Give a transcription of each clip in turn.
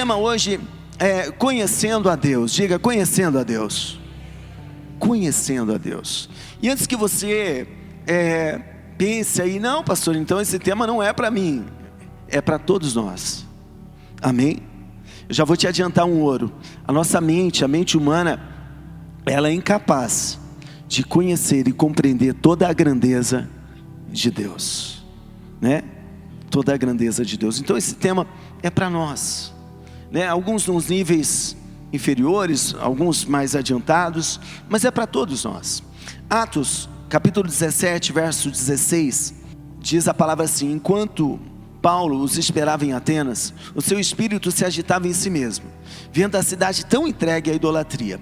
tema hoje é conhecendo a Deus. Diga, conhecendo a Deus. Conhecendo a Deus. E antes que você pense aí, não pastor, então esse tema não é para mim, é para todos nós. Amém? Eu já vou te adiantar um ouro. A nossa mente, a mente humana, ela é incapaz de conhecer e compreender toda a grandeza de Deus, né? Toda a grandeza de Deus. Então esse tema é para nós, né? Alguns nos níveis inferiores, alguns mais adiantados, mas é para todos nós. Atos capítulo 17, verso 16, diz a palavra assim: enquanto Paulo os esperava em Atenas, o seu espírito se agitava em si mesmo, vendo a cidade tão entregue à idolatria,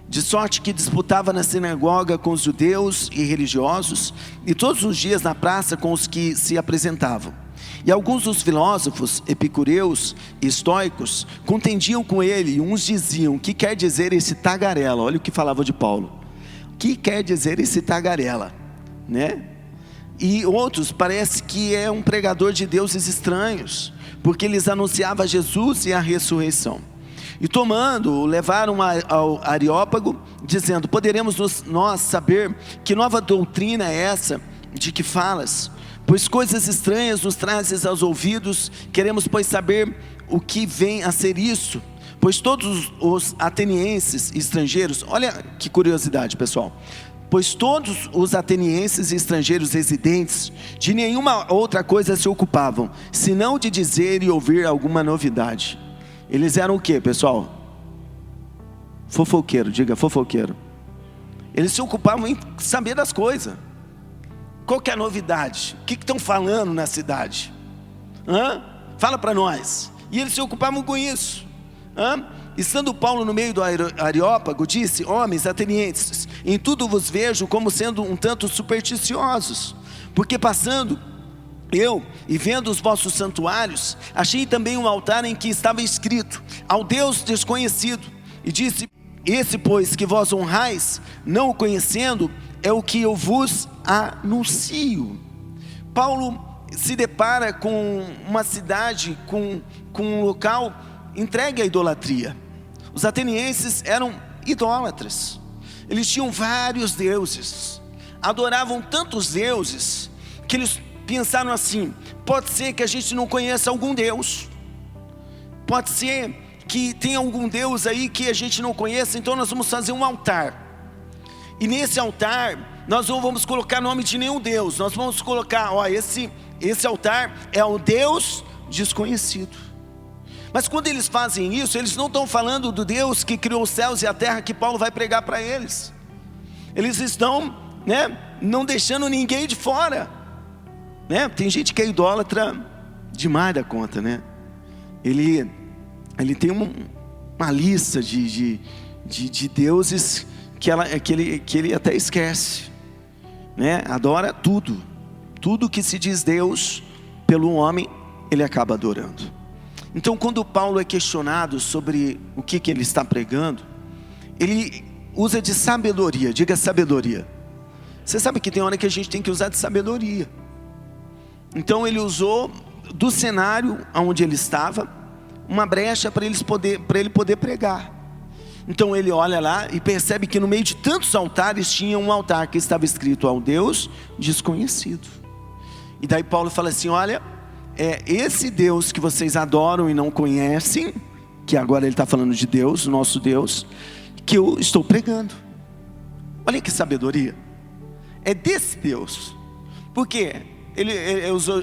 de sorte que disputava na sinagoga com os judeus e religiosos, e todos os dias na praça com os que se apresentavam. E alguns dos filósofos, epicureus e estoicos, contendiam com ele, e uns diziam: que quer dizer esse tagarela? Olha o que falava de Paulo. O que quer dizer esse tagarela? Né? E outros, parece que é um pregador de deuses estranhos, porque lhes anunciava Jesus e a ressurreição. E tomando-o, levaram ao Areópago, dizendo: poderemos nós saber que nova doutrina é essa de que falas? Pois coisas estranhas nos trazes aos ouvidos. Queremos, pois, saber o que vem a ser isso. Pois todos os atenienses e estrangeiros, olha que curiosidade, pessoal. Pois todos os atenienses e estrangeiros residentes de nenhuma outra coisa se ocupavam, senão de dizer e ouvir alguma novidade. Eles eram o que, pessoal? Fofoqueiro, diga fofoqueiro. Eles se ocupavam em saber das coisas. Qual que é a novidade? O que estão falando na cidade? Fala para nós. E eles se ocupavam com isso. Estando Paulo no meio do Areópago, disse: homens atenienses, em tudo vos vejo como sendo um tanto supersticiosos, porque passando eu, e vendo os vossos santuários, achei também um altar em que estava escrito: ao Deus desconhecido. E disse: esse pois que vós honrais, não o conhecendo, é o que eu vos anuncio. Paulo se depara com uma cidade, com um local entregue à idolatria. Os atenienses eram idólatras. Eles tinham vários deuses, adoravam tantos deuses, que eles pensaram assim: pode ser que a gente não conheça algum Deus, pode ser que tenha algum Deus aí que a gente não conheça, então nós vamos fazer um altar, e nesse altar nós não vamos colocar nome de nenhum Deus, nós vamos colocar, esse altar é o Deus desconhecido. Mas quando eles fazem isso, eles não estão falando do Deus que criou os céus e a terra, que Paulo vai pregar para eles. Eles estão, não deixando ninguém de fora. Tem gente que é idólatra demais da conta, Ele tem uma lista de deuses que ele até esquece, Adora tudo que se diz Deus pelo homem, ele acaba adorando. Então, quando Paulo é questionado sobre o que ele está pregando, ele usa de sabedoria. Diga sabedoria. Você sabe que tem hora que a gente tem que usar de sabedoria. Então ele usou do cenário onde ele estava uma brecha para ele poder pregar. Então ele olha lá e percebe que no meio de tantos altares tinha um altar que estava escrito: ao Deus desconhecido. E daí Paulo fala assim: olha, é esse Deus que vocês adoram e não conhecem, que agora ele está falando de Deus, o nosso Deus, que eu estou pregando. Olha que sabedoria. É desse Deus. Por quê? Ele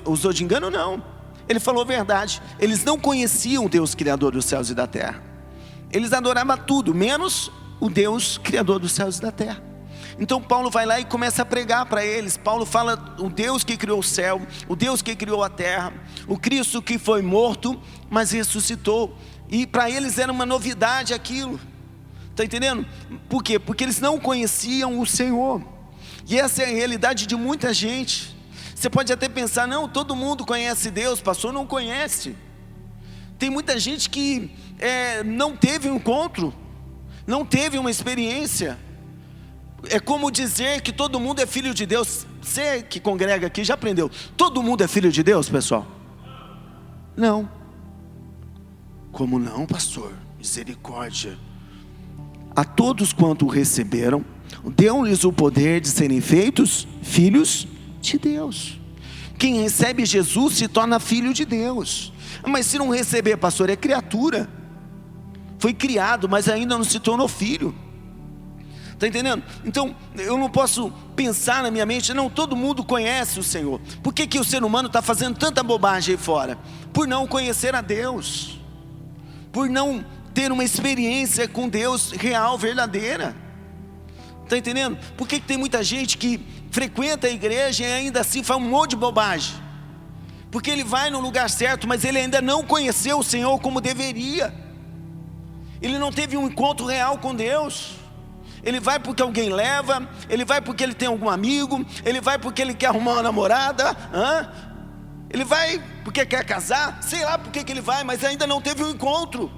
usou de engano? Não. Ele falou a verdade. Eles não conheciam o Deus criador dos céus e da terra. Eles adoravam tudo, menos o Deus criador dos céus e da terra. Então Paulo vai lá e começa a pregar para eles. Paulo fala: o Deus que criou o céu, o Deus que criou a terra, o Cristo que foi morto, mas ressuscitou. E para eles era uma novidade aquilo. Está entendendo? Por quê? Porque eles não conheciam o Senhor. E essa é a realidade de muita gente. Você pode até pensar: não, todo mundo conhece Deus. Pastor, não conhece. Tem muita gente que não teve um encontro, não teve uma experiência. É como dizer que todo mundo é filho de Deus. Você que congrega aqui já aprendeu: todo mundo é filho de Deus, pessoal? Não. Como não, pastor? Misericórdia. A todos quanto o receberam, deu-lhes o poder de serem feitos filhos de Deus. Quem recebe Jesus se torna filho de Deus. Mas se não receber, pastor, é criatura. Foi criado, mas ainda não se tornou filho. Está entendendo? Então, eu não posso pensar na minha mente, não, todo mundo conhece o Senhor. Por que o ser humano está fazendo tanta bobagem aí fora? Por não conhecer a Deus. Por não ter uma experiência com Deus real, verdadeira. Está entendendo? Por que tem muita gente que frequenta a igreja e ainda assim faz um monte de bobagem? Porque ele vai no lugar certo, mas ele ainda não conheceu o Senhor como deveria. Ele não teve um encontro real com Deus. Ele vai porque alguém leva, ele vai porque ele tem algum amigo, ele vai porque ele quer arrumar uma namorada, ele vai porque quer casar, sei lá porque que ele vai, mas ainda não teve um encontro.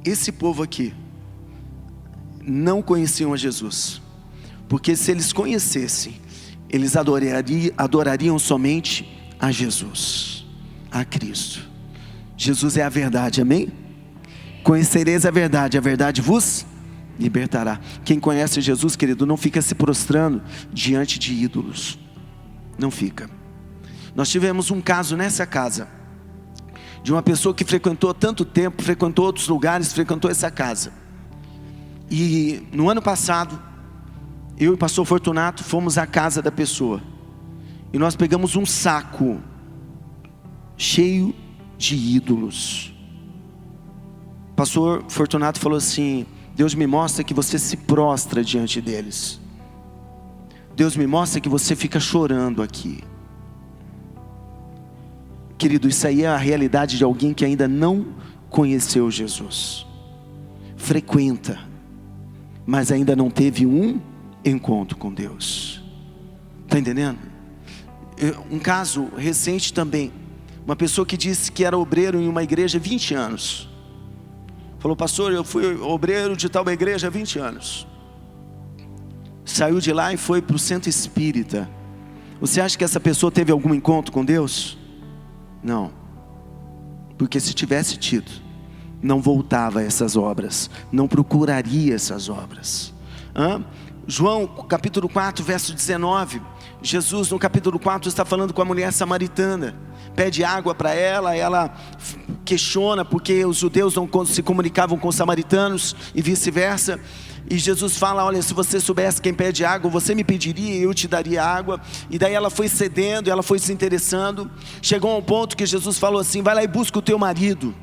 Esse povo aqui não conheciam a Jesus, porque se eles conhecessem, eles adorariam somente a Jesus, a Cristo. Jesus é a verdade, amém? Conhecereis a verdade vos libertará. Quem conhece Jesus, querido, não fica se prostrando diante de ídolos, não fica. Nós tivemos um caso nessa casa, de uma pessoa que frequentou tanto tempo, frequentou outros lugares, frequentou essa casa. E no ano passado, eu e o pastor Fortunato fomos à casa da pessoa. E nós pegamos um saco cheio de ídolos. O pastor Fortunato falou assim: Deus me mostra que você se prostra diante deles. Deus me mostra que você fica chorando aqui. Querido, isso aí é a realidade de alguém que ainda não conheceu Jesus. Frequenta, mas ainda não teve um encontro com Deus. Está entendendo? Um caso recente também. Uma pessoa que disse que era obreiro em uma igreja há 20 anos. Falou: pastor, eu fui obreiro de tal igreja há 20 anos. Saiu de lá e foi para o centro espírita. Você acha que essa pessoa teve algum encontro com Deus? Não. Porque se tivesse tido, não voltava a essas obras, não procuraria essas obras. João capítulo 4 verso 19, Jesus no capítulo 4 está falando com a mulher samaritana, pede água para ela, ela questiona porque os judeus não se comunicavam com os samaritanos e vice-versa, e Jesus fala: olha, se você soubesse quem pede água, você me pediria e eu te daria água. E daí ela foi cedendo, ela foi se interessando, chegou a um ponto que Jesus falou assim: vai lá e busca o teu marido.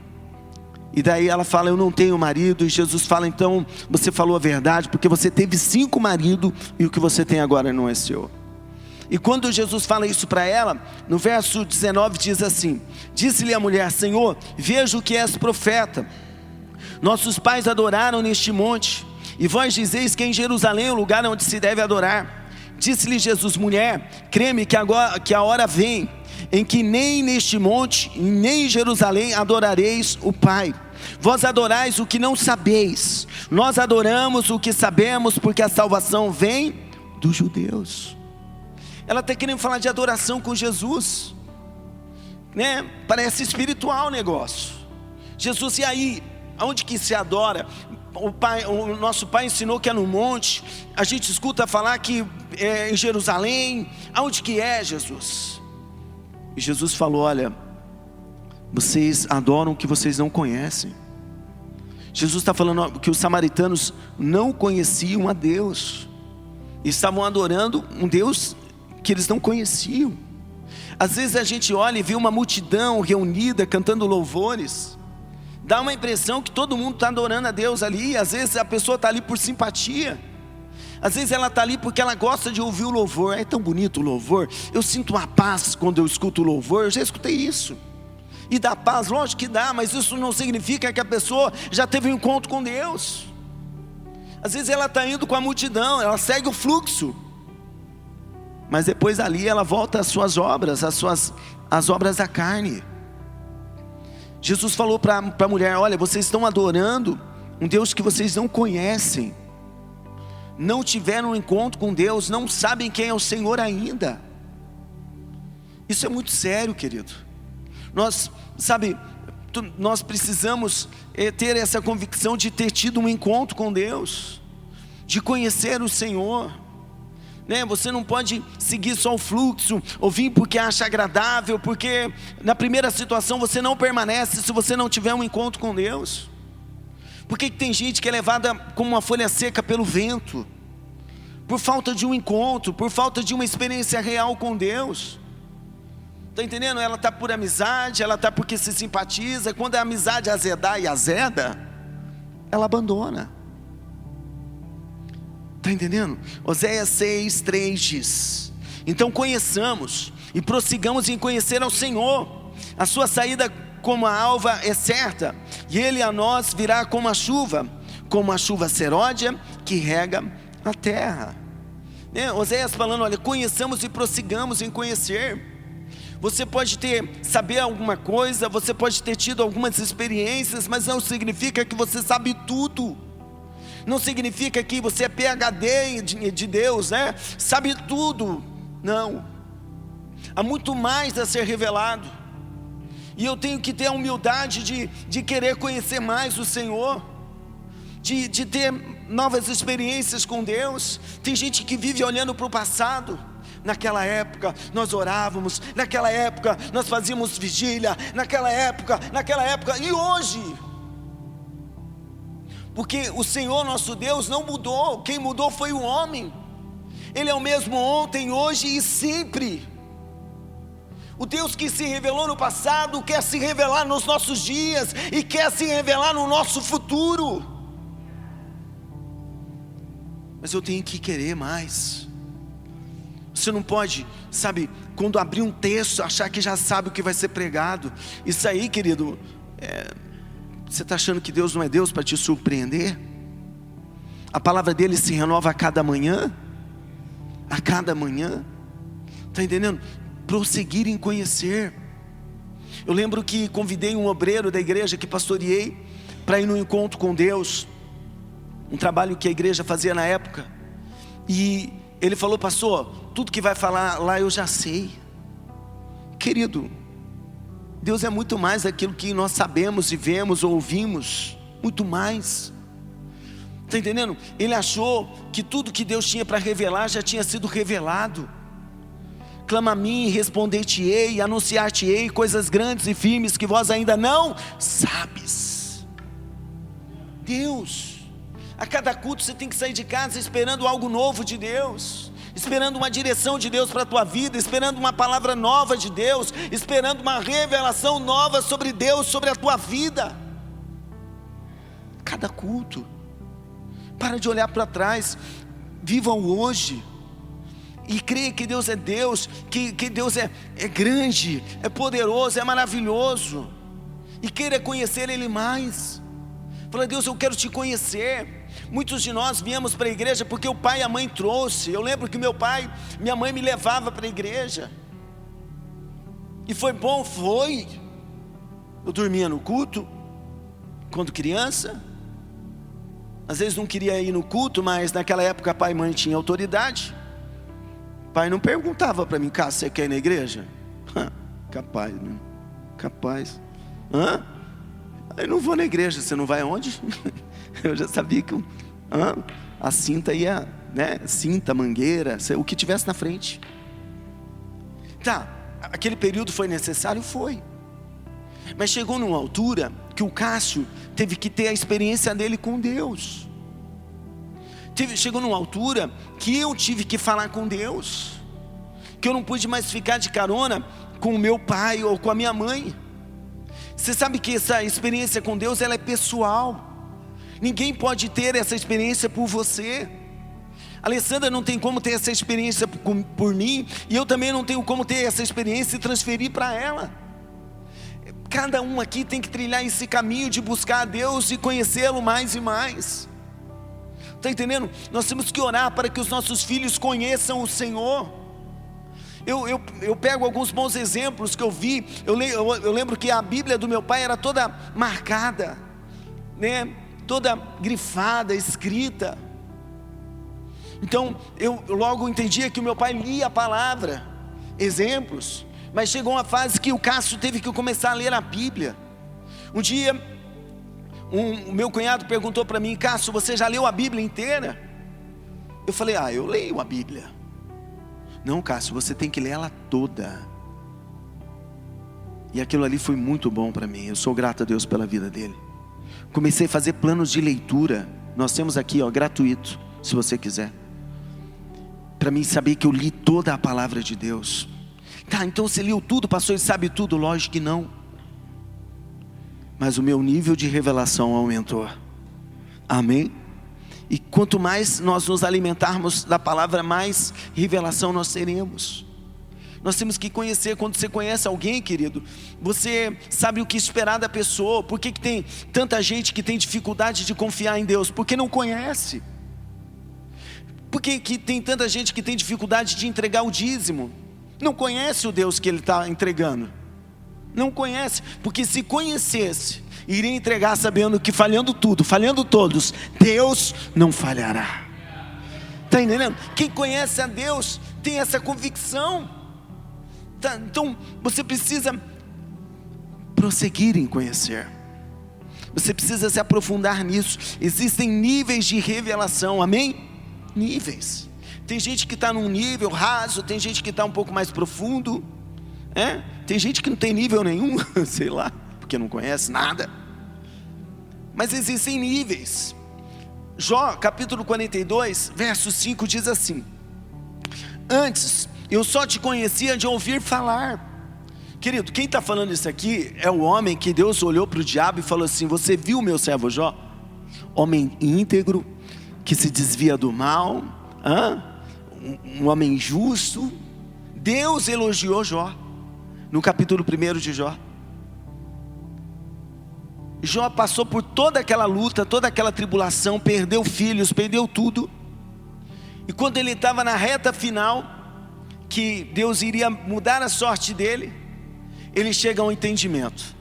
E daí ela fala: eu não tenho marido. E Jesus fala: então você falou a verdade, porque você teve 5 maridos e o que você tem agora não é seu. E quando Jesus fala isso para ela, no verso 19 diz assim: disse-lhe a mulher: Senhor, vejo que és profeta. Nossos pais adoraram neste monte, e vós dizeis que em Jerusalém é o lugar onde se deve adorar. Disse-lhe Jesus: mulher, crê-me que a hora vem, em que nem neste monte, nem em Jerusalém adorareis o Pai. Vós adorais o que não sabeis, nós adoramos o que sabemos, porque a salvação vem dos judeus. Ela está querendo falar de adoração com Jesus, né? Parece espiritual o negócio. Jesus, e aí? Aonde que se adora? O nosso pai ensinou que é no monte. A gente escuta falar que é em Jerusalém. Aonde que é, Jesus? E Jesus falou: olha, vocês adoram o que vocês não conhecem. Jesus está falando que os samaritanos não conheciam a Deus, estavam adorando um Deus que eles não conheciam. Às vezes a gente olha e vê uma multidão reunida cantando louvores, dá uma impressão que todo mundo está adorando a Deus ali. Às vezes a pessoa está ali por simpatia, às vezes ela está ali porque ela gosta de ouvir o louvor. É tão bonito o louvor, eu sinto uma paz quando eu escuto o louvor. Eu já escutei isso, e dá paz, lógico que dá, mas isso não significa que a pessoa já teve um encontro com Deus. Às vezes ela está indo com a multidão, ela segue o fluxo, mas depois ali ela volta às suas obras, às obras da carne. Jesus falou para a mulher: olha, vocês estão adorando um Deus que vocês não conhecem, não tiveram um encontro com Deus, não sabem quem é o Senhor ainda. Isso é muito sério, querido. Nós precisamos ter essa convicção de ter tido um encontro com Deus, de conhecer o Senhor, né? Você não pode seguir só o fluxo, ou vir porque acha agradável, porque na primeira situação você não permanece se você não tiver um encontro com Deus. Por que tem gente que é levada como uma folha seca pelo vento? Por falta de um encontro, por falta de uma experiência real com Deus. Está entendendo? Ela está por amizade, ela está porque se simpatiza. Quando a amizade azedar e azeda, ela abandona. Está entendendo? Oséias 6:3 diz: então conheçamos e prossigamos em conhecer ao Senhor. A sua saída como a alva é certa, e Ele a nós virá como a chuva seródia que rega a terra. Oséias falando, olha, conheçamos e prossigamos em conhecer. Você pode saber alguma coisa, você pode ter tido algumas experiências, mas não significa que você sabe tudo. Não significa que você é PhD de Deus, né? Sabe tudo. Não. Há muito mais a ser revelado. E eu tenho que ter a humildade de querer conhecer mais o Senhor, de ter novas experiências com Deus. Tem gente que vive olhando para o passado. Naquela época nós orávamos, naquela época nós fazíamos vigília, naquela época, e hoje? Porque o Senhor nosso Deus não mudou, quem mudou foi o homem. Ele é o mesmo ontem, hoje e sempre. O Deus que se revelou no passado quer se revelar nos nossos dias e quer se revelar no nosso futuro. Mas eu tenho que querer mais. Você não pode, quando abrir um texto, achar que já sabe o que vai ser pregado. Isso aí, querido, você está achando que Deus não é Deus para te surpreender? A palavra dele se renova a cada manhã. A cada manhã. Está entendendo? Prosseguir em conhecer. Eu lembro que convidei um obreiro da igreja que pastoreei para ir no encontro com Deus. Um trabalho que a igreja fazia na época. E ele falou, pastor, tudo que vai falar lá eu já sei. Querido, Deus é muito mais daquilo que nós sabemos e vemos ou ouvimos. Muito mais. Está entendendo? Ele achou que tudo que Deus tinha para revelar já tinha sido revelado. Clama a mim, responder-te-ei, anunciar-te-ei coisas grandes e firmes que vós ainda não sabes. Deus, a cada culto você tem que sair de casa esperando algo novo de Deus, esperando uma direção de Deus para a tua vida, esperando uma palavra nova de Deus, esperando uma revelação nova sobre Deus, sobre a tua vida. Cada culto. Para de olhar para trás, viva o hoje. E creia que Deus é Deus, que Deus é grande, é poderoso, é maravilhoso. E queira conhecer Ele mais. Fala, Deus, eu quero te conhecer. Muitos de nós viemos para a igreja porque o pai e a mãe trouxe. Eu lembro que meu pai, minha mãe me levava para a igreja. E foi bom, foi. Eu dormia no culto, quando criança. Às vezes não queria ir no culto, mas naquela época pai e mãe tinham autoridade. Pai não perguntava para mim, cara, você quer ir na igreja? Capaz, né? Capaz. Eu não vou na igreja, você não vai aonde? Eu já sabia que a cinta ia, né? Cinta, mangueira, o que tivesse na frente. Tá, aquele período foi necessário? Foi. Mas chegou numa altura que o Cássio teve que ter a experiência dele com Deus. Chegou numa altura que eu tive que falar com Deus, que eu não pude mais ficar de carona com o meu pai ou com a minha mãe. Você sabe que essa experiência com Deus, ela é pessoal. Ninguém pode ter essa experiência por você. A Alessandra não tem como ter essa experiência por mim, e eu também não tenho como ter essa experiência e transferir para ela. Cada um aqui tem que trilhar esse caminho de buscar a Deus e conhecê-lo mais e mais. Está entendendo? Nós temos que orar para que os nossos filhos conheçam o Senhor. Eu pego alguns bons exemplos que eu vi. Eu lembro que a Bíblia do meu pai era toda marcada, né? Toda grifada, escrita. Então eu logo entendia que o meu pai lia a palavra. Exemplos. Mas chegou uma fase que o Cássio teve que começar a ler a Bíblia. Um dia, o meu cunhado perguntou para mim: Cássio, você já leu a Bíblia inteira? Eu falei: eu leio a Bíblia. Não, Cássio, você tem que ler ela toda. E aquilo ali foi muito bom para mim. Eu sou grato a Deus pela vida dele. Comecei a fazer planos de leitura. Nós temos aqui, gratuito, se você quiser, para mim saber que eu li toda a palavra de Deus. Tá, então você leu tudo, pastor, e sabe tudo? Lógico que não. Mas o meu nível de revelação aumentou. Amém? E quanto mais nós nos alimentarmos da palavra, mais revelação nós teremos. Nós temos que conhecer. Quando você conhece alguém, querido, você sabe o que esperar da pessoa. Por que tem tanta gente que tem dificuldade de confiar em Deus? Porque não conhece. Por que tem tanta gente que tem dificuldade de entregar o dízimo? Não conhece o Deus que ele está entregando. Não conhece. Porque se conhecesse, iria entregar sabendo que falhando tudo, falhando todos, Deus não falhará. Está entendendo? Quem conhece a Deus tem essa convicção. Tá, então você precisa prosseguir em conhecer. Você precisa se aprofundar nisso. Existem níveis de revelação, amém? Níveis. Tem gente que está num nível raso, tem gente que está um pouco mais profundo, tem gente que não tem nível nenhum, sei lá, porque não conhece nada. Mas existem níveis. Jó, capítulo 42, verso 5 diz assim: antes eu só te conhecia de ouvir falar. Querido, quem está falando isso aqui é o homem que Deus olhou para o diabo e falou assim: você viu meu servo Jó? Homem íntegro, que se desvia do mal, um homem justo. Deus elogiou Jó, no capítulo 1 de Jó. Jó passou por toda aquela luta, toda aquela tribulação, perdeu filhos, perdeu tudo. E quando ele estava na reta final, que Deus iria mudar a sorte dele, ele chega ao entendimento.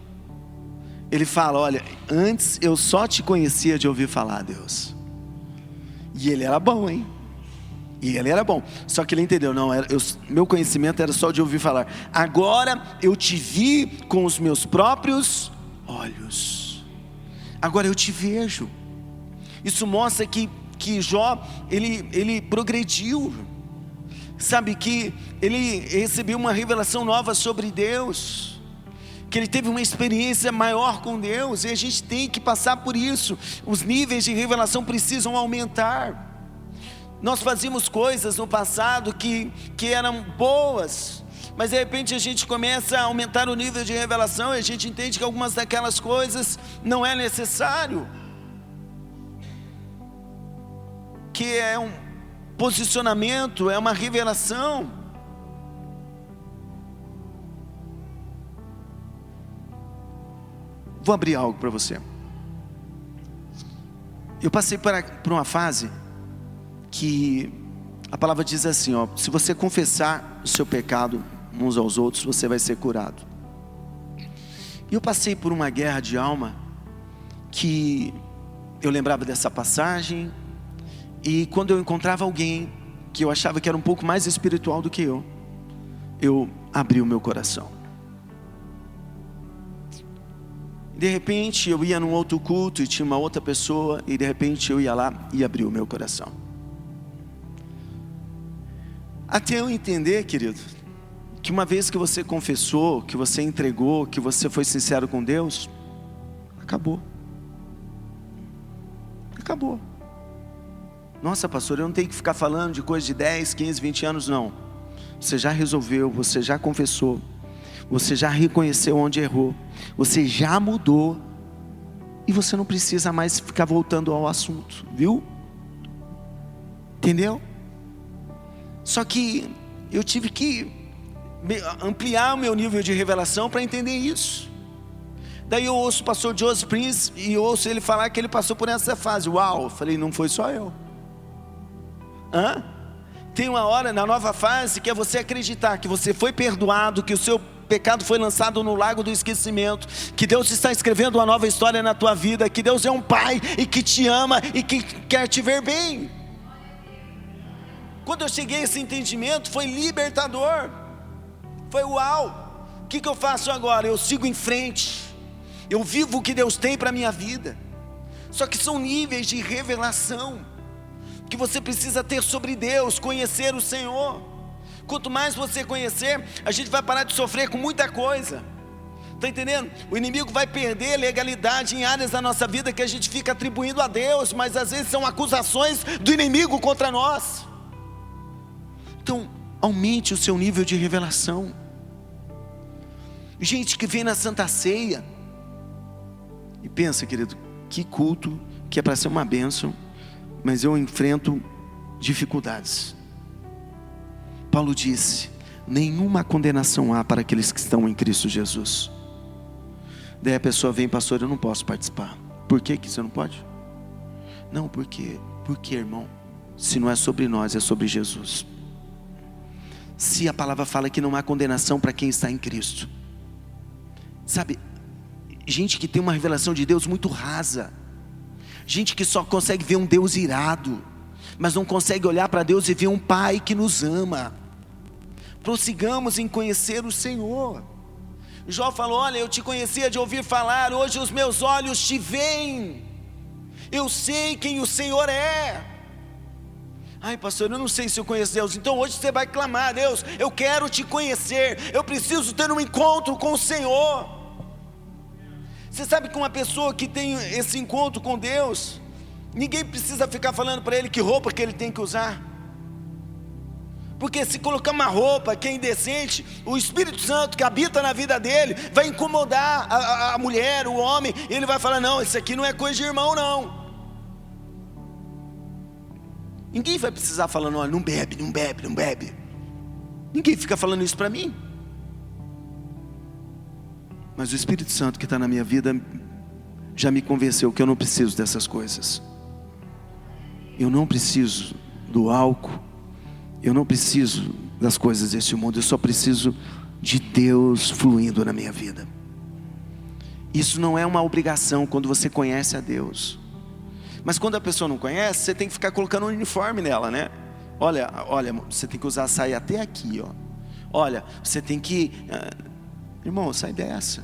Ele fala: olha, antes eu só te conhecia de ouvir falar, Deus. E ele era bom, hein? E ele era bom. Só que ele entendeu: não, meu conhecimento era só de ouvir falar. Agora eu te vi com os meus próprios olhos. Agora eu te vejo. Isso mostra que Jó, ele progrediu. Sabe, que ele recebeu uma revelação nova sobre Deus, que ele teve uma experiência maior com Deus. E a gente tem que passar por isso. Os níveis de revelação precisam aumentar. Nós fazíamos coisas no passado que eram boas, mas de repente a gente começa a aumentar o nível de revelação e a gente entende que algumas daquelas coisas não é necessário, que é um posicionamento, é uma revelação. Vou abrir algo para você. Eu passei por uma fase que a palavra diz assim, se você confessar o seu pecado uns aos outros, você vai ser curado. E eu passei por uma guerra de alma, que eu lembrava dessa passagem, e quando eu encontrava alguém que eu achava que era um pouco mais espiritual do que eu abri o meu coração. De repente eu ia num outro culto e tinha uma outra pessoa, e de repente eu ia lá e abri o meu coração. Até eu entender, querido, que uma vez que você confessou, que você entregou, que você foi sincero com Deus, acabou. Acabou. Nossa, pastor, eu não tenho que ficar falando de coisa de 10, 15, 20 anos, não. Você já resolveu, você já confessou, você já reconheceu onde errou, você já mudou, e você não precisa mais ficar voltando ao assunto, viu? Entendeu? Só que eu tive que ampliar o meu nível de revelação para entender isso. Daí eu ouço o pastor Joseph Prince e eu ouço ele falar que ele passou por essa fase. Uau, eu falei, não foi só eu. Tem uma hora na nova fase que é você acreditar que você foi perdoado, que o seu pecado foi lançado no lago do esquecimento, que Deus está escrevendo uma nova história na tua vida, que Deus é um pai e que te ama e que quer te ver bem. Quando eu cheguei a esse entendimento, foi libertador. Foi uau. O que eu faço agora? Eu sigo em frente, eu vivo o que Deus tem para a minha vida. Só que são níveis de revelação que você precisa ter sobre Deus, conhecer o Senhor. Quanto mais você conhecer, a gente vai parar de sofrer com muita coisa. Está entendendo? O inimigo vai perder legalidade em áreas da nossa vida que a gente fica atribuindo a Deus, mas às vezes são acusações do inimigo contra nós. Então, aumente o seu nível de revelação. Gente que vem na Santa Ceia e pensa, querido, que culto que é para ser uma bênção, mas eu enfrento dificuldades. Paulo disse: nenhuma condenação há para aqueles que estão em Cristo Jesus. Daí a pessoa vem: pastor, eu não posso participar. Por que você não pode? Não, porque irmão, se não é sobre nós, é sobre Jesus. Se a palavra fala que não há condenação para quem está em Cristo. Sabe, gente que tem uma revelação de Deus muito rasa, gente que só consegue ver um Deus irado, mas não consegue olhar para Deus e ver um Pai que nos ama. Prossigamos em conhecer o Senhor. Jó falou: olha, eu te conhecia de ouvir falar, hoje os meus olhos te veem, eu sei quem o Senhor é. Ai pastor, eu não sei se eu conheço Deus. Então hoje você vai clamar: Deus, eu quero te conhecer, eu preciso ter um encontro com o Senhor. Você sabe que uma pessoa que tem esse encontro com Deus, ninguém precisa ficar falando para ele que roupa que ele tem que usar. Porque se colocar uma roupa que é indecente, o Espírito Santo que habita na vida dele vai incomodar a mulher, o homem, e ele vai falar: não, isso aqui não é coisa de irmão não. Ninguém vai precisar falando: olha, não bebe, não bebe, não bebe. Ninguém fica falando isso para mim. Mas o Espírito Santo que está na minha vida já me convenceu que eu não preciso dessas coisas. Eu não preciso do álcool, eu não preciso das coisas deste mundo, eu só preciso de Deus fluindo na minha vida. Isso não é uma obrigação quando você conhece a Deus. Mas quando a pessoa não conhece, você tem que ficar colocando um uniforme nela, né? Olha, você tem que usar a saia até aqui, ó. Olha, você tem que... irmão, sai dessa.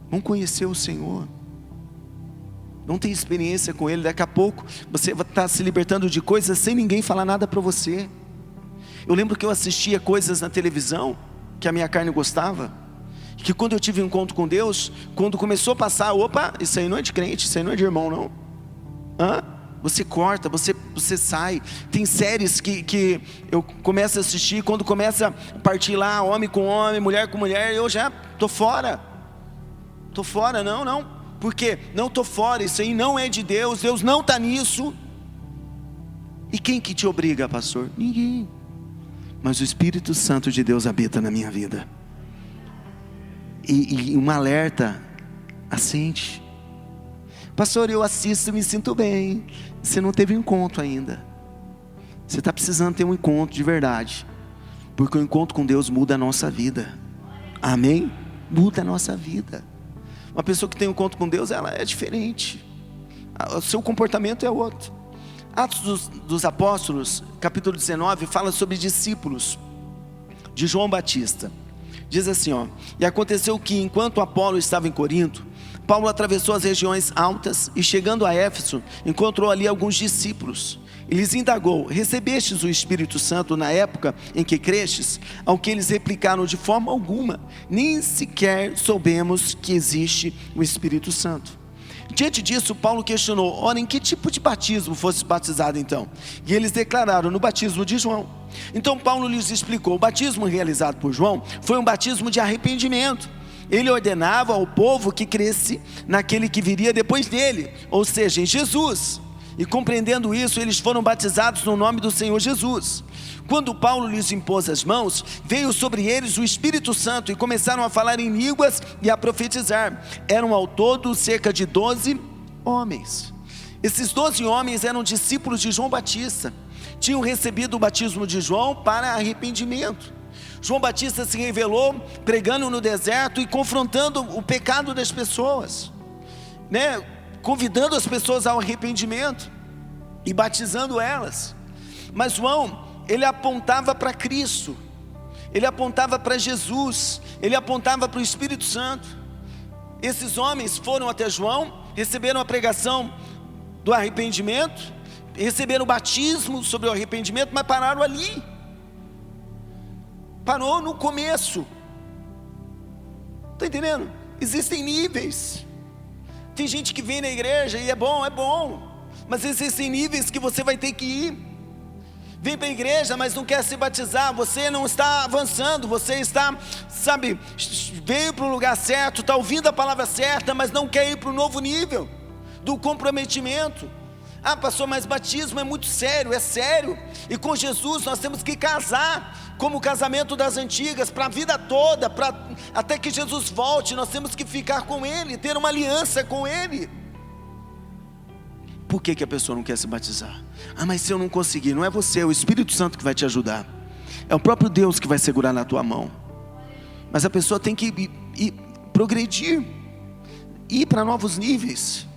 Vamos conhecer o Senhor. Não tem experiência com Ele. Daqui a pouco você vai estar se libertando de coisas sem ninguém falar nada para você. Eu lembro que eu assistia coisas na televisão que a minha carne gostava, que quando eu tive um encontro com Deus, quando começou a passar: opa, isso aí não é de crente, isso aí não é de irmão não. Você corta, você sai. Tem séries que eu começo a assistir, quando começa a partir lá, homem com homem, mulher com mulher, eu já estou fora. Não, porque não estou fora, isso aí não é de Deus, Deus não está nisso. E quem que te obriga, pastor? Ninguém. Mas o Espírito Santo de Deus habita na minha vida, e um alerta acende. Pastor, eu assisto e me sinto bem. Você não teve um encontro ainda. Você está precisando ter um encontro de verdade, porque o encontro com Deus muda a nossa vida. Amém? Muda a nossa vida. Uma pessoa que tem um encontro com Deus, ela é diferente, o seu comportamento é outro. Atos dos Apóstolos, capítulo 19, fala sobre discípulos de João Batista. Diz assim, ó: e aconteceu que enquanto Apolo estava em Corinto, Paulo atravessou as regiões altas e, chegando a Éfeso, encontrou ali alguns discípulos. E lhes indagou: recebestes o Espírito Santo na época em que crestes? Ao que eles replicaram: de forma alguma, nem sequer soubemos que existe o Espírito Santo. Diante disso, Paulo questionou: ora, em que tipo de batismo fosse batizado então? E eles declararam: no batismo de João. Então Paulo lhes explicou: o batismo realizado por João foi um batismo de arrependimento. Ele ordenava ao povo que cresce naquele que viria depois dele, ou seja, em Jesus. E compreendendo isso, eles foram batizados no nome do Senhor Jesus. Quando Paulo lhes impôs as mãos, veio sobre eles o Espírito Santo e começaram a falar em línguas e a profetizar. Eram ao todo cerca de 12 homens. Esses 12 homens eram discípulos de João Batista. Tinham recebido o batismo de João para arrependimento. João Batista se revelou pregando no deserto e confrontando o pecado das pessoas, né? Convidando as pessoas ao arrependimento e batizando elas. Mas João, ele apontava para Cristo. ele apontava para Jesus, ele apontava para o Espírito Santo. Esses homens foram até João, receberam a pregação do arrependimento, receberam o batismo sobre o arrependimento, mas pararam ali, parou no começo. Está entendendo? Existem níveis. Tem gente que vem na igreja e é bom, mas existem níveis que você vai ter que ir. Vem para a igreja, mas não quer se batizar, você não está avançando, você está, veio para o lugar certo, está ouvindo a palavra certa, mas não quer ir para o novo nível do comprometimento. Ah, pastor, mas batismo é muito sério, é sério, e com Jesus nós temos que casar, como o casamento das antigas, para a vida toda, até que Jesus volte, nós temos que ficar com Ele, ter uma aliança com Ele. Por que a pessoa não quer se batizar? Ah, mas se eu não conseguir, não é você, é o Espírito Santo que vai te ajudar, é o próprio Deus que vai segurar na tua mão. Mas a pessoa tem que progredir, ir para novos níveis.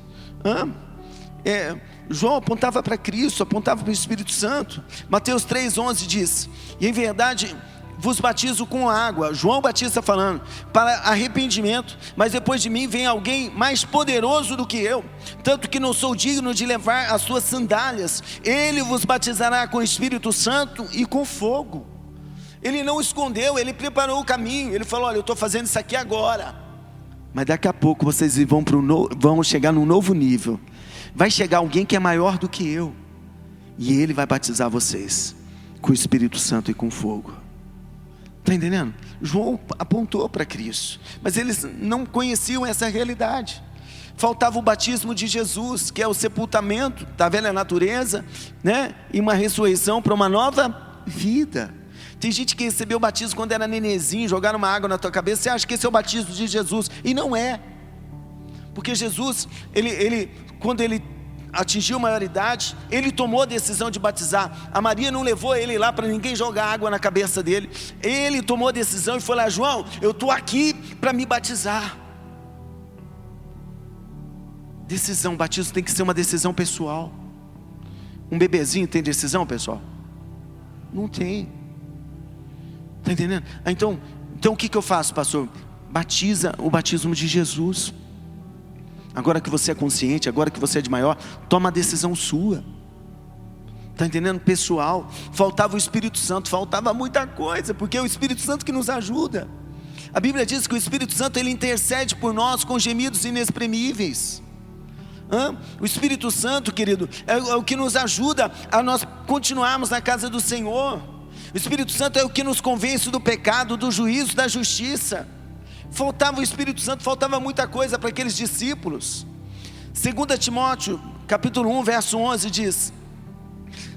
João apontava para Cristo, apontava para o Espírito Santo. Mateus 3,11 diz: e em verdade vos batizo com água, João Batista falando, para arrependimento, mas depois de mim vem alguém mais poderoso do que eu, tanto que não sou digno de levar as suas sandálias. Ele vos batizará com o Espírito Santo e com fogo. Ele não escondeu, ele preparou o caminho. Ele falou: olha, eu estou fazendo isso aqui agora, mas daqui a pouco vocês vão chegar num novo nível. Vai chegar alguém que é maior do que eu, e ele vai batizar vocês com o Espírito Santo e com fogo. Está entendendo? João apontou para Cristo, mas eles não conheciam essa realidade. Faltava o batismo de Jesus, que é o sepultamento da velha natureza, né? E uma ressurreição para uma nova vida. Tem gente que recebeu o batismo quando era nenenzinho, jogaram uma água na tua cabeça, você acha que esse é o batismo de Jesus, e não é. Porque Jesus, quando ele atingiu a maioridade, ele tomou a decisão de batizar. A Maria não levou ele lá para ninguém jogar água na cabeça dele. Ele tomou a decisão e foi lá: João, eu estou aqui para me batizar. Decisão, batismo tem que ser uma decisão pessoal. Um bebezinho tem decisão, pessoal? Não tem. Está entendendo? Então o que eu faço, pastor? Batiza o batismo de Jesus. Agora que você é consciente, agora que você é de maior, toma a decisão sua. Está entendendo? Pessoal. Faltava o Espírito Santo, faltava muita coisa, porque é o Espírito Santo que nos ajuda. A Bíblia diz que o Espírito Santo, ele intercede por nós com gemidos inexprimíveis. O Espírito Santo, querido, é o que nos ajuda a nós continuarmos na casa do Senhor. O Espírito Santo é o que nos convence do pecado, do juízo, da justiça. Faltava o Espírito Santo, faltava muita coisa para aqueles discípulos. 2 Timóteo, capítulo 1, verso 11 diz: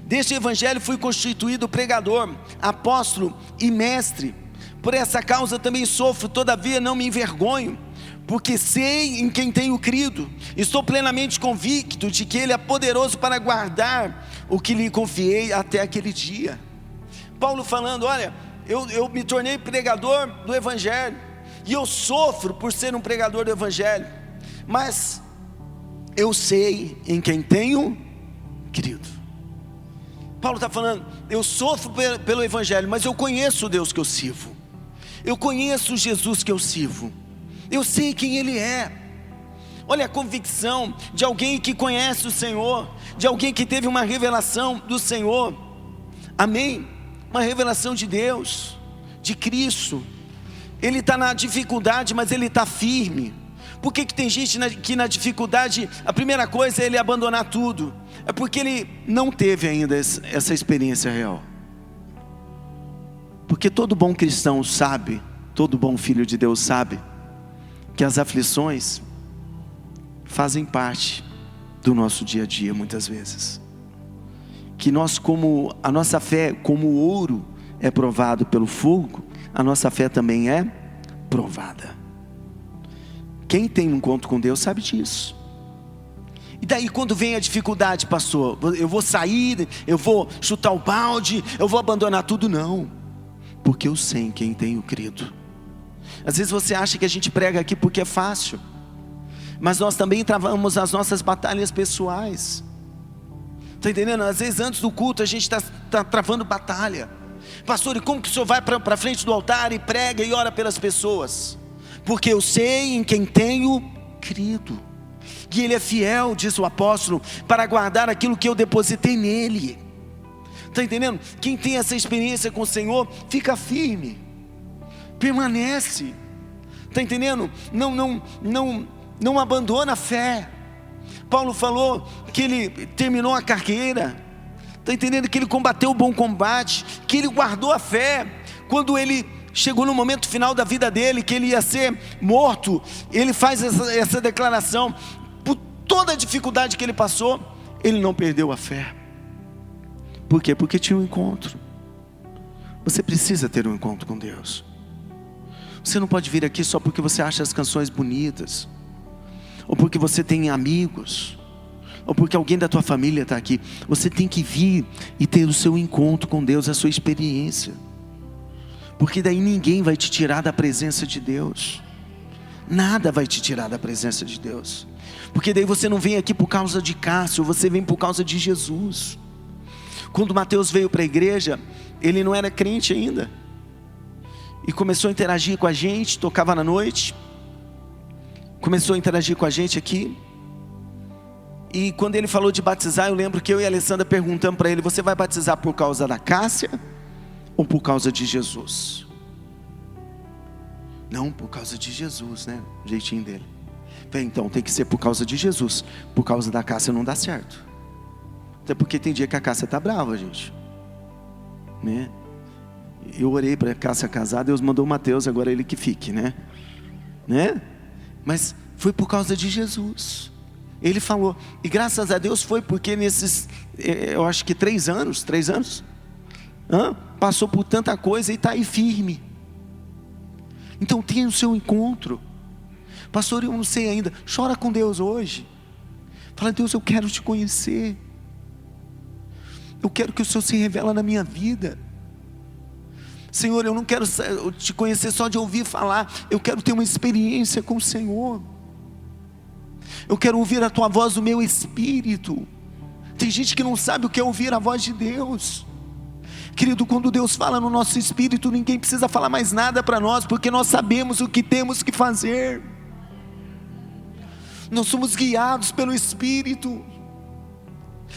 deste evangelho fui constituído pregador, apóstolo e mestre. Por essa causa também sofro, todavia não me envergonho, porque sei em quem tenho crido. Estou plenamente convicto de que Ele é poderoso para guardar o que lhe confiei até aquele dia. Paulo falando: olha, eu me tornei pregador do evangelho, e eu sofro por ser um pregador do evangelho, mas eu sei em quem tenho crido. Paulo está falando: eu sofro pelo evangelho, mas eu conheço o Deus que eu sirvo, eu conheço o Jesus que eu sirvo, eu sei quem Ele é. Olha a convicção de alguém que conhece o Senhor, de alguém que teve uma revelação do Senhor. Amém? Uma revelação de Deus, de Cristo. Ele está na dificuldade, mas ele está firme. Por que tem gente que na dificuldade, a primeira coisa é ele abandonar tudo? É porque ele não teve ainda essa experiência real. Porque todo bom cristão sabe, todo bom filho de Deus sabe, que as aflições fazem parte do nosso dia a dia muitas vezes. Que nós, como a nossa fé, como o ouro é provado pelo fogo, a nossa fé também é provada. Quem tem um encontro com Deus sabe disso. E daí quando vem a dificuldade, pastor, eu vou sair, eu vou chutar o balde, eu vou abandonar tudo? Não, porque eu sei em quem tenho crido. Às vezes você acha que a gente prega aqui porque é fácil, mas nós também travamos as nossas batalhas pessoais. Está entendendo? Às vezes antes do culto a gente está travando batalha. Pastor, e como que o senhor vai para frente do altar e prega e ora pelas pessoas? Porque eu sei em quem tenho crido, que Ele é fiel, diz o apóstolo, para guardar aquilo que eu depositei nele. Está entendendo? Quem tem essa experiência com o Senhor, fica firme, permanece. Está entendendo? Não abandona a fé. Paulo falou que ele terminou a carreira. Está entendendo? Que ele combateu o bom combate, que ele guardou a fé. Quando ele chegou no momento final da vida dele, que ele ia ser morto, ele faz essa declaração. Por toda a dificuldade que ele passou, ele não perdeu a fé. Por quê? Porque tinha um encontro. Você precisa ter um encontro com Deus. Você não pode vir aqui só porque você acha as canções bonitas, ou porque você tem amigos, ou porque alguém da tua família está aqui. Você tem que vir e ter o seu encontro com Deus, a sua experiência, porque daí ninguém vai te tirar da presença de Deus. Nada vai te tirar da presença de Deus, porque daí você não vem aqui por causa de Cássio, você vem por causa de Jesus. Quando Mateus veio para a igreja, ele não era crente ainda, e começou a interagir com a gente, tocava na noite, começou a interagir com a gente aqui. E quando ele falou de batizar, eu lembro que eu e a Alessandra perguntamos para ele: você vai batizar por causa da Cássia ou por causa de Jesus? Não, por causa de Jesus, né? O jeitinho dele. Falei, então tem que ser por causa de Jesus. Por causa da Cássia não dá certo. Até porque tem dia que a Cássia está brava, gente, né? Eu orei para a Cássia casar, Deus mandou o Mateus, agora ele que fique, né? Mas foi por causa de Jesus. Ele falou, e graças a Deus foi porque nesses, eu acho que 3 anos, passou por tanta coisa e está aí firme. Então tenha o seu encontro. Pastor, eu não sei ainda. Chora com Deus hoje. Fala, Deus, eu quero te conhecer. Eu quero que o Senhor se revela na minha vida. Senhor, eu não quero te conhecer só de ouvir falar. Eu quero ter uma experiência com o Senhor. Eu quero ouvir a tua voz no meu espírito. Tem gente que não sabe o que é ouvir a voz de Deus. Querido, quando Deus fala no nosso espírito, ninguém precisa falar mais nada para nós, porque nós sabemos o que temos que fazer. Nós somos guiados pelo Espírito.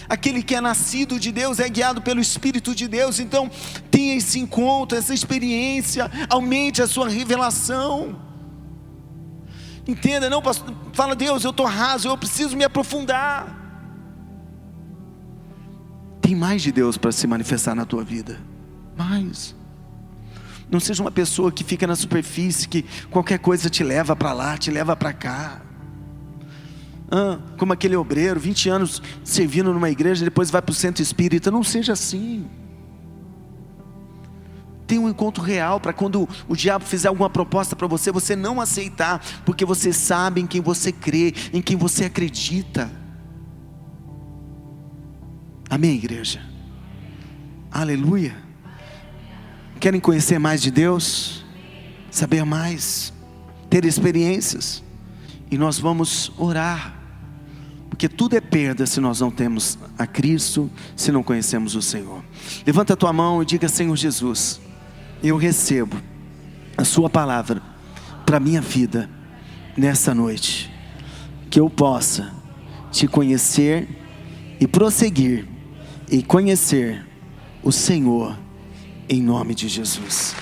Aquele que é nascido de Deus é guiado pelo Espírito de Deus. Então tenha esse encontro, essa experiência, aumente a sua revelação. Entenda, não, pastor, fala, Deus, eu estou raso, eu preciso me aprofundar. Tem mais de Deus para se manifestar na tua vida. Mais. Não seja uma pessoa que fica na superfície, que qualquer coisa te leva para lá, te leva para cá. Como aquele obreiro, 20 anos servindo numa igreja, depois vai para o centro espírita. Não seja assim. Tenha um encontro real, para quando o diabo fizer alguma proposta para você, você não aceitar, porque você sabe em quem você crê, em quem você acredita. Amém, igreja? Aleluia. Querem conhecer mais de Deus? Saber mais? Ter experiências? E nós vamos orar, porque tudo é perda se nós não temos a Cristo, se não conhecemos o Senhor. Levanta a tua mão e diga: Senhor Jesus, eu recebo a sua palavra para a minha vida nessa noite, que eu possa te conhecer e prosseguir e conhecer o Senhor, em nome de Jesus.